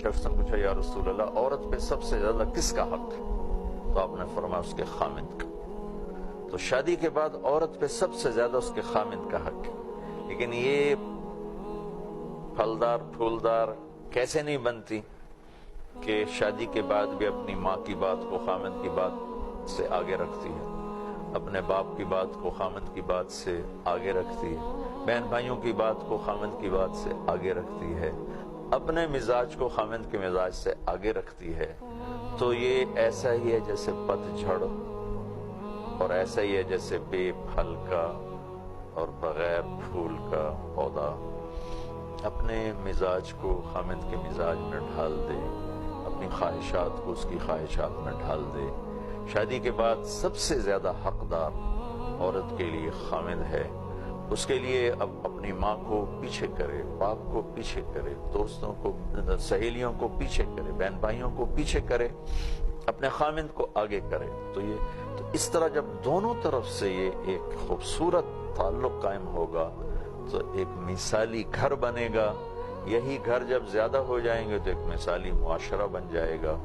شخص نے پوچھا یا رسول اللہ عورت پہ سب سے زیادہ کس کا حق ہے؟ تو آپ نے فرمایا اس کے خامند کا۔ تو شادی کے بعد عورت پہ سب سے زیادہ اس کے خامند کا حق ہے، لیکن یہ پھلدار پھولدار کیسے نہیں بنتی کہ شادی کے بعد بھی اپنی ماں کی بات کو خامند کی بات سے آگے رکھتی ہے، اپنے باپ کی بات کو خامند کی بات سے آگے رکھتی ہے، بہن بھائیوں کی بات کو خامند کی بات سے آگے رکھتی ہے، اپنے مزاج کو خامند کے مزاج سے آگے رکھتی ہے۔ تو یہ ایسا ہی ہے جیسے پت جھڑ، اور ایسا ہی ہے جیسے بے پھل کا اور بغیر پھول کا پودا اپنے مزاج کو خامند کے مزاج میں ڈھال دے، اپنی خواہشات کو اس کی خواہشات میں ڈھال دے۔ شادی کے بعد سب سے زیادہ حقدار عورت کے لیے خامند ہے، اس کے لیے اب اپنی ماں کو پیچھے کرے، باپ کو پیچھے کرے، دوستوں کو، سہیلیوں کو پیچھے کرے، بہن بھائیوں کو پیچھے کرے، اپنے خامند کو آگے کرے۔ تو اس طرح جب دونوں طرف سے یہ ایک خوبصورت تعلق قائم ہوگا تو ایک مثالی گھر بنے گا۔ یہی گھر جب زیادہ ہو جائیں گے تو ایک مثالی معاشرہ بن جائے گا۔